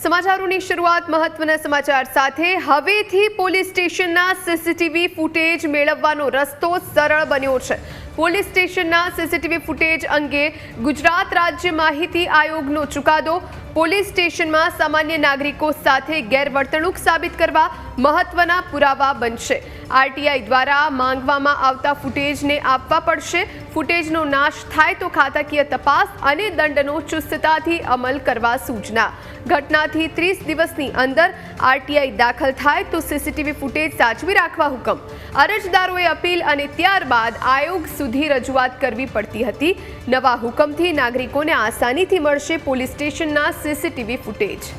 સમાચારોની શરૂઆત મહત્વના સમાચાર સાથે હવેથી પોલીસ સ્ટેશનના સીસીટીવી ફૂટેજ મેળવવાનો રસ્તો સરળ બન્યો છે। પોલીસ સ્ટેશનના સીસીટીવી ફૂટેજ અંગે ગુજરાત રાજ્ય માહિતી આયોગનો ચુકાદો પોલીસ સ્ટેશનમાં સામાન્ય નાગરિકો સાથે ગેરવર્તણૂક સાબિત કરવા મહત્વના પુરાવા બનશે। આરટીઆઈ દ્વારા માંગવામાં આવતા ફૂટેજને આપવા પડશે। ફૂટેજનો નાશ થાય તો ખાતાકીય તપાસ અને દંડનો ચુસ્તતાથી અમલ કરવા સૂચના। ઘટનાથી 30 દિવસની અંદર આરટીઆઈ દાખલ થાય તો સીસીટીવી ફૂટેજ સાચવી રાખવા હુકમ। અરજદારોએ અપીલ અને ત્યારબાદ આયોગ સુધી રજૂઆત કરવી પડતી હતી। નવા હુકમથી નાગરિકોને આસાનીથી મળશે પોલીસ સ્ટેશનના સીસીટીવી ફૂટેજ।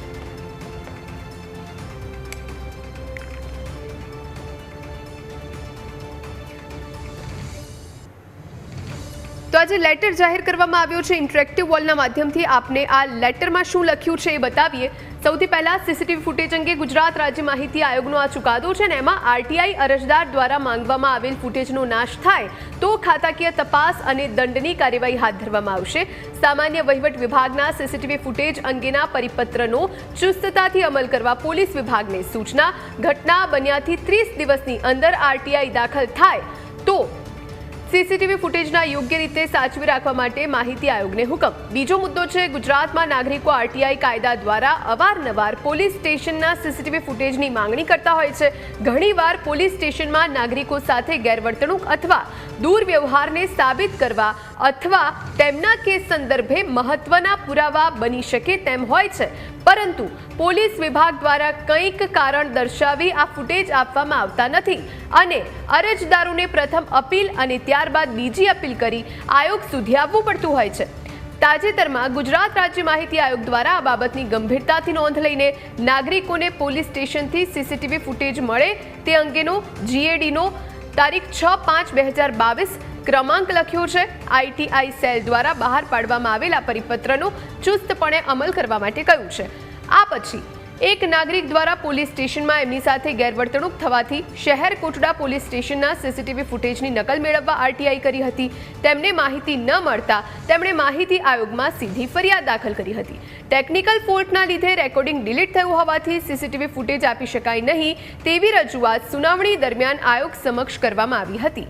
તો આજે લેટર જાહેર કરવામાં આવ્યો છે। ઇન્ટરેક્ટિવ વોલના માધ્યમથી આપને આ લેટરમાં શું લખ્યું છે એ બતાવીએ। સૌથી પહેલા સીસીટીવી ફૂટેજ અંગે ગુજરાત રાજ્ય માહિતી આયોગનો આ ચુકાદો છે ને એમાં આરટીઆઈ અરજદાર દ્વારા માંગવામાં આવેલ ફૂટેજનો નાશ થાય તો ખાતાકીય તપાસ અને દંડની કાર્યવાહી હાથ ધરવામાં આવશે। સામાન્ય વહીવટ વિભાગના સીસીટીવી ફૂટેજ અંગેના પરિપત્રનો ચુસ્તતાથી અમલ કરવા પોલીસ વિભાગને સૂચના। ઘટના બન્યાથી 30 દિવસની અંદર આરટીઆઈ દાખલ થાય તો સીસીટીવી ફૂટેજના યોગ્ય રીતે સાચવી રાખવા માટે માહિતી આયોગને હુકમ। બીજો મુદ્દો છે ગુજરાતમાં નાગરિકો આરટીઆઈ કાયદા દ્વારા અવારનવાર પોલીસ સ્ટેશનના સીસીટીવી ફૂટેજની માંગણી કરતા હોય છે। ઘણીવાર પોલીસ સ્ટેશનમાં નાગરિકો સાથે ગેરવર્તણૂક અથવા દુર્વ્યવહારને સાબિત કરવા અથવા તેમના કેસ સંદર્ભે મહત્વના પુરાવા બની શકે તેમ હોય છે, પરંતુ પોલીસ વિભાગ દ્વારા કંઈક કારણ દર્શાવી આ ફૂટેજ આપવામાં આવતા નથી અને અરજદારોને પ્રથમ અપીલ અને ત્યારબાદ બીજી અપીલ કરી આયોગ સુધી આવવું પડતું હોય છે। તાજેતરમાં ગુજરાત રાજ્ય માહિતી આયોગ દ્વારા આ બાબતની ગંભીરતાથી નોંધ લઈને નાગરિકોને પોલીસ સ્ટેશનથી સીસીટીવી ફૂટેજ મળે તે અંગેનો જીએડીનો તારીખ 6/5/2022 ક્રમાંક લખ્યો છે। આઈટીઆઈ સેલ દ્વારા બહાર પાડવામાં આવેલા પરિપત્રનો ચુસ્તપણે અમલ કરવા માટે કહ્યું છે। આ પછી એક નાગરિક દ્વારા પોલીસ સ્ટેશનમાં એમની સાથે ગેરવર્તણૂક થવાથી શહેર કોટડા પોલીસ સ્ટેશનના સીસીટીવી ફૂટેજની નકલ મેળવવા આરટીઆઈ કરી હતી। તેમને માહિતી ન મળતા તેમણે માહિતી આયોગમાં સીધી ફરિયાદ દાખલ કરી હતી। ટેકનિકલ ફોલ્ટના લીધે રેકોર્ડિંગ ડિલીટ થયું હોવાથી સીસીટીવી ફૂટેજ આપી શકાય નહીં તેવી રજૂઆત સુનાવણી દરમિયાન આયોગ સમક્ષ કરવામાં આવી હતી।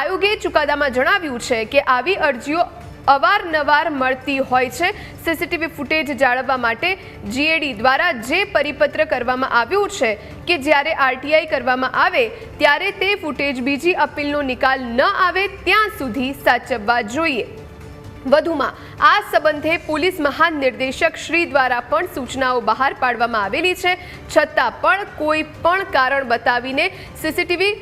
આયોગે ચુકાદામાં જણાવ્યું છે કે આવી અરજીઓ અવારનવાર મળતી હોય છે। સીસીટીવી ફૂટેજ જાળવવા માટે જીએડી દ્વારા જે પરિપત્ર કરવામાં આવ્યું છે કે જ્યારે આરટીઆઈ કરવામાં આવે ત્યારે તે ફૂટેજ બીજી અપીલનો નિકાલ ન આવે ત્યાં સુધી સાચવવા જોઈએ। વધુમાં આ સંબંધે પોલીસ મહાનિર્દેશક શ્રી દ્વારા પણ સૂચનાઓ બહાર પાડવામાં આવેલી છે, છતાં પણ કોઈ પણ કારણ બતાવીને સીસીટીવી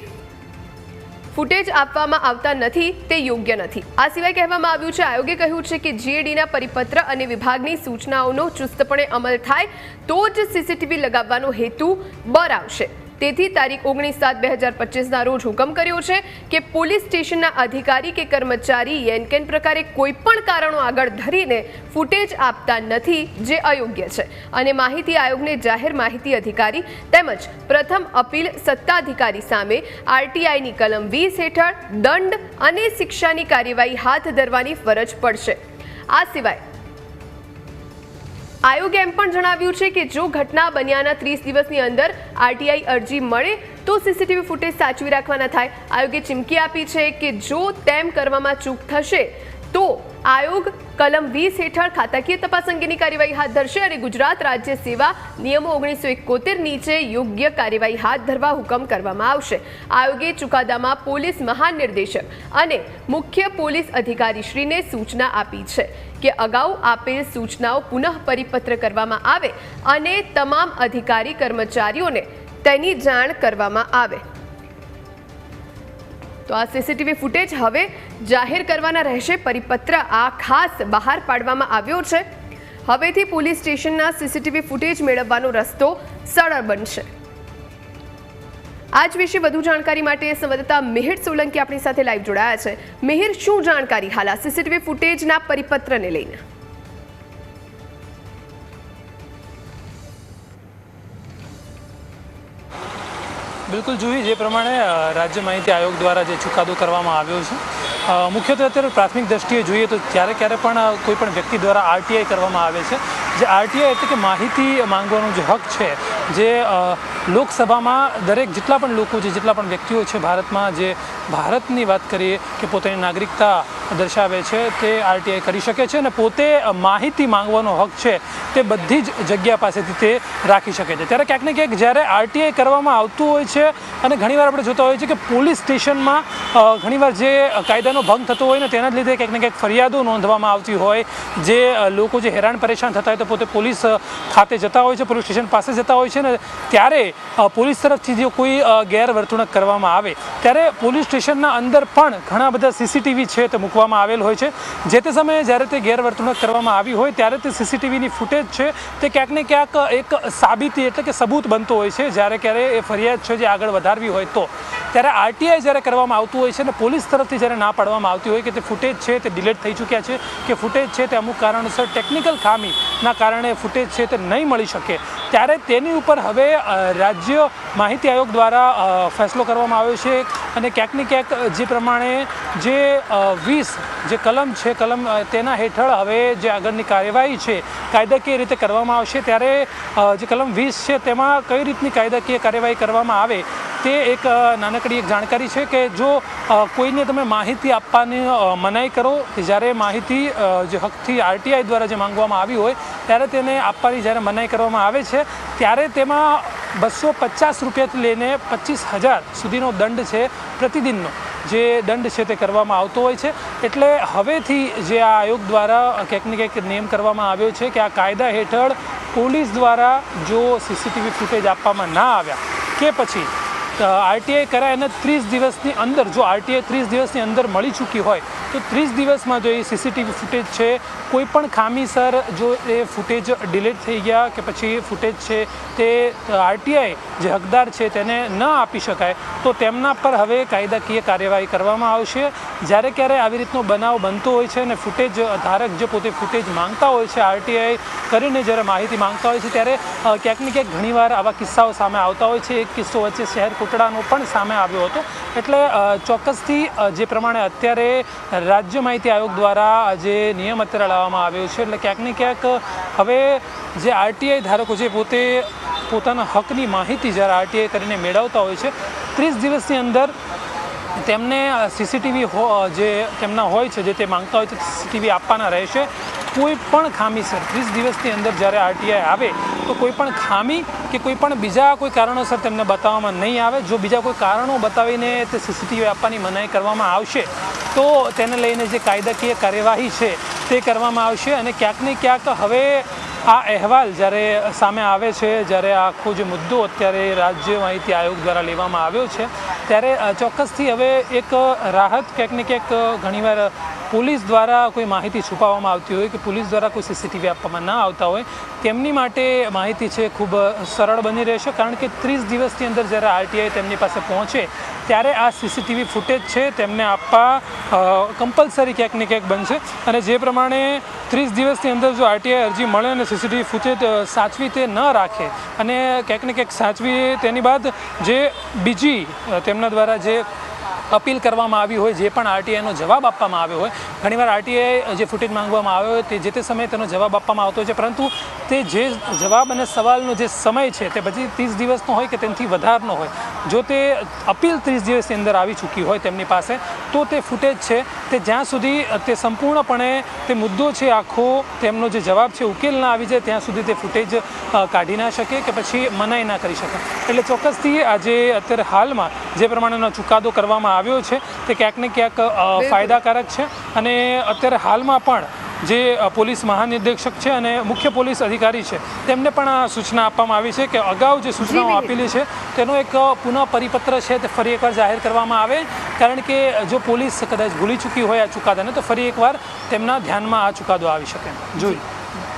ફૂટેજ આપવામાં આવતા નથી તે યોગ્ય નથી। આ સિવાય કહેવામાં આવ્યું છે, આયોગે કહ્યું છે કે જીએડીના પરિપત્ર અને વિભાગની સૂચનાઓનો ચુસ્તપણે અમલ થાય તો જ સીસીટીવી લગાવવાનો હેતુ બર આવશે। તેથી તારીખ 19/7/2025ના રોજ હુકમ કર્યો છે કે પોલીસ સ્ટેશનના અધિકારી કે કર્મચારી એનકેન પ્રકારે કોઈ પણ કારણો આગળ ધરીને ફૂટેજ આપતા નથી જે અયોગ્ય છે અને માહિતી આયોગને જાહેર માહિતી અધિકારી તેમજ પ્રથમ અપીલ સત્તાધિકારી સામે આરટીઆઈની કલમ 20 હેઠળ દંડ અને શિક્ષાની કાર્યવાહી હાથ ધરવાની ફરજ પડશે। આ સિવાય આયોગે એમ પણ જણાવ્યું છે કે જો ઘટના બન્યાના 30 દિવસની અંદર આરટીઆઈ અરજી મળે તો સીસીટીવી ફૂટેજ સાચવી રાખવાના થાય। આયોગે ચીમકી આપી છે કે જો તેમ કરવામાં ચૂક થશે તો આયોગ કલમ 20 હેઠળ ખાતાકીય તપાસ અંગેની કાર્યવાહી હાથ ધરશે અને ગુજરાત રાજ્ય સેવા નિયમો 1971 નીચે યોગ્ય કાર્યવાહી હાથ ધરવા હુકમ કરવામાં આવશે। આયોગે ચુકાદામાં પોલીસ મહાનિર્દેશક અને મુખ્ય પોલીસ અધિકારીશ્રીને સૂચના આપી છે કે અગાઉ આપેલ સૂચનાઓ પુનઃ પરિપત્ર કરવામાં આવે અને તમામ અધિકારી કર્મચારીઓને તેની જાણ કરવામાં આવે। તો આ સીસીટીવી ફૂટેજ હવે જાહેર કરવાના રહેશે। પરિપત્ર આ ખાસ બહાર પાડવામાં આવ્યો છે। હવેથી પોલીસ સ્ટેશનના સીસીટીવી ફૂટેજ મેળવવાનો રસ્તો સરળ બનશે। આજ વિશે વધુ જાણકારી માટે સંવાદદાતા મિહિર સોલંકી આપણી સાથે લાઈવ જોડાયા છે। મિહિર, શું જાણકારી હાલ આ સીસીટીવી ફૂટેજના પરિપત્રને લઈને? બિલકુલ જુહી, જે પ્રમાણે રાજ્ય માહિતી આયોગ દ્વારા જે ચુકાદો કરવામાં આવ્યો છે મુખ્યત્વે અત્યારે પ્રાથમિક દ્રષ્ટિએ જોઈએ તો ક્યારે પણ કોઈ પણ વ્યક્તિ દ્વારા આરટીઆઈ કરવામાં આવે છે જે આરટીઆઈ એટલે કે માહિતી માંગવાનો જે હક છે, જે લોકસભામાં દરેક જેટલા પણ લોકો છે, જેટલા પણ વ્યક્તિઓ છે ભારતમાં, જે ભારતની વાત કરીએ કે પોતાની નાગરિકતા દર્શાવે છે, તે આરટીઆઈ કરી શકે છે અને પોતે માહિતી માંગવાનો હક છે તે બધી જ જગ્યા પાસેથી તે રાખી શકે છે. ત્યારે ક્યાંક ને ક્યાંક જ્યારે આરટીઆઈ કરવામાં આવતું હોય છે અને ઘણીવાર આપણે જોતા હોઈએ છીએ કે પોલીસ સ્ટેશનમાં ઘણીવાર જે કાયદાનો ભંગ થતો હોય ને તેના જ લીધે ક્યાંક ને ક્યાંક ફરિયાદો નોંધવામાં આવતી હોય, જે લોકો જે હેરાન પરેશાન થતા હોય તો પોતે પોલીસ ખાતે જતા હોય છે, પોલીસ સ્ટેશન પાસે જતા હોય છે ને ત્યારે પોલીસ તરફથી જો કોઈ ગેરવર્તણૂક કરવામાં આવે ત્યારે પોલીસ સ્ટેશનના અંદર પણ ઘણા બધા સીસીટીવી છે તે મૂકવામાં આવેલ હોય છે. જે તે સમયે જ્યારે તે ગેરવર્તણૂક કરવામાં આવી હોય ત્યારે તે સીસીટીવીની ફૂટેજ છે તે ક્યાંક ને ક્યાંક એક સાબિતી એટલે કે સબૂત બનતો હોય છે. જ્યારે ક્યારે એ ફરિયાદ છે જે આગળ વધારવી હોય તો ત્યારે આરટીઆઈ જ્યારે કરવામાં આવતું હોય છે અને પોલીસ તરફથી જ્યારે ના પાડવામાં આવતી હોય કે તે ફૂટેજ છે તે ડિલીટ થઈ ચૂક્યા છે કે ફૂટેજ છે તે અમુક કારણોસર ટેકનિકલ ખામીના કારણે ફૂટેજ છે તે નહીં મળી શકે, ત્યારે તેની ઉપર હવે રાજ્ય માહિતી આયોગ દ્વારા ફેસલો કરવામાં આવ્યો છે અને ક્યાંક ને ક્યાંક જે પ્રમાણે જે 20 જે કલમ છે તેના હેઠળ હવે જે આગળની કાર્યવાહી છે કાયદાકીય રીતે કરવામાં આવશે. ત્યારે જે કલમ 20 છે તેમાં કઈ રીતની કાયદાકીય કાર્યવાહી કરવામાં આવે તે એક નાનકડી એક જાણકારી છે કે જો કોઈને તમે માહિતી આપવાની મનાઈ કરો, જ્યારે માહિતી જે હકથી આરટીઆઈ દ્વારા જે માંગવામાં આવી હોય ત્યારે તેને આપવાની જ્યારે મનાઈ કરવામાં આવે છે ત્યારે તેમાં 250 રૂપિયાથી લઈને 25,000 સુધીનો દંડ છે પ્રતિદિનનો જે દંડ છે તે કરવામાં આવતો હોય છે. એટલે હવેથી જે આ આયોગ દ્વારા ક્યાંક ને ક્યાંક નિયમ કરવામાં આવ્યો છે કે આ કાયદા હેઠળ પોલીસ દ્વારા જો સીસીટીવી ફૂટેજ આપવામાં ના આવ્યા કે પછી આરટીઆઈ કરાય અને 30 દિવસની અંદર જો આરટીઆઈ 30 દિવસની અંદર મળી ચૂકી હોય તો 30 દિવસમાં જો એ સીસીટીવી ફૂટેજ છે કોઈ પણ ખામીસર જો એ ફૂટેજ ડિલીટ થઈ ગયા કે પછી ફૂટેજ છે તે આરટીઆઈ જે હકદાર છે તેને ન આપી શકાય તો તેમના પર હવે કાયદાકીય કાર્યવાહી કરવામાં આવશે. જ્યારે ક્યારે આવી રીતનો બનાવ બનતો હોય છે અને ફૂટેજ ધારક જે પોતે ફૂટેજ માંગતા હોય છે આરટીઆઈ કરીને જ્યારે માહિતી માંગતા હોય છે ત્યારે ક્યાંક ને ક્યાંક ઘણીવાર આવા કિસ્સાઓ સામે આવતા હોય છે. એક કિસ્સો વચ્ચે શહેર કોટડાનો પણ સામે આવ્યો હતો. એટલે ચોક્કસથી જે પ્રમાણે અત્યારે રાજ્ય માહિતી આયોગ દ્વારા જે નિયમ અત્યારે લાવવામાં આવ્યો છે એટલે ક્યાંક ને ક્યાંક હવે જે આરટીઆઈ ધારકો છે પોતે પોતાના હકની માહિતી જ્યારે આરટીઆઈ કરીને મેળવતા હોય છે 30 દિવસની અંદર તેમને સીસીટીવી જે તેમના હોય છે જે તે માંગતા હોય છે સીસીટીવી આપવાના રહેશે. કોઈ પણ ખામીસર 30 દિવસની અંદર જ્યારે આરટીઆઈ આવે તો કોઈ પણ ખામી કે કોઈ પણ બીજા કોઈ કારણોસર તેમને બતાવવામાં નહીં આવે. જો બીજા કોઈ કારણો બતાવીને તે સીસીટીવી આપવાની મનાઈ કરવામાં આવશે તો તેને લઈને જે કાયદાકીય કાર્યવાહી છે તે કરવામાં આવશે. અને ક્યાંક ને ક્યાંક હવે આ અહેવાલ જ્યારે સામે આવે છે, જ્યારે આખો જે મુદ્દો અત્યારે રાજ્ય માહિતી આયોગ દ્વારા લેવામાં આવ્યો છે ત્યારે ચોક્કસથી હવે એક રાહત ક્યાંક ને ક્યાંક ઘણીવાર પોલીસ દ્વારા કોઈ માહિતી છુપાવવામાં આવતી હોય કે પોલીસ દ્વારા કોઈ સીસીટીવી આપવામાં ના આવતા હોય તેમની માટે માહિતી છે ખૂબ સરળ બની રહેશે. કારણ કે 30 દિવસની અંદર જ્યારે આરટીઆઈ તેમની પાસે પહોંચે ત્યારે આ સીસીટીવી ફૂટેજ છે તેમને આપવા કમ્પલસરી ક્યાંક ને ક્યાંક બનશે. અને જે પ્રમાણે 30 દિવસની અંદર જો આરટીઆઈ અરજી મળે અને સીસીટીવી ફૂટેજ સાચવી તે ન રાખે અને ક્યાંક ને ક્યાંક સાચવી તેની બાદ જે બીજી તેમના દ્વારા જે અપીલ કરવામાં આવી હોય, જે પણ આરટીઆઈનો જવાબ આપવામાં આવ્યો હોય, ઘણીવાર આરટીઆઈ જે ફૂટેજ માંગવામાં આવ્યો હોય તે જે તે સમયે તેનો જવાબ આપવામાં આવતો હોય છે, પરંતુ તે જે જવાબ અને સવાલનો જે સમય છે તે પછી 30 દિવસનો હોય કે તેનાથી વધારનો હોય, જો તે અપીલ 30 દિવસની અંદર આવી ચૂકી હોય તેમની પાસે તો તે ફૂટેજ છે તે જ્યાં સુધી તે સંપૂર્ણપણે તે મુદ્દો છે આખો તેમનો જે જવાબ છે ઉકેલ ના આવી જાય ત્યાં સુધી તે ફૂટેજ કાઢી ના શકે કે પછી મનાઈ ના કરી શકે. એટલે ચોક્કસથી આજે અત્યારે હાલમાં જે પ્રમાણેનો ચુકાદો કરવામાં આવ્યો છે તે ક્યાંક ને ક્યાંક ફાયદાકારક છે. અને અત્યારે હાલમાં પણ જે પોલીસ મહાનિર્દેશક છે અને મુખ્ય પોલીસ અધિકારી છે તેમને પણ આ સૂચના આપવામાં આવી છે કે અગાઉ જે સૂચનાઓ આપેલી છે તેનો એક પુનઃ પરિપત્ર છે તે ફરી એકવાર જાહેર કરવામાં આવે. કારણ કે જો પોલીસ કદાચ ભૂલી ચૂકી હોય આ ચુકાદાને તો ફરી એકવાર તેમના ધ્યાનમાં આ ચુકાદો આવી શકે. જોઈ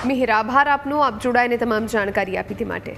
મિહિર, આભાર આપનો, આપ જોડાઈને તમામ જાણકારી આપી તે માટે.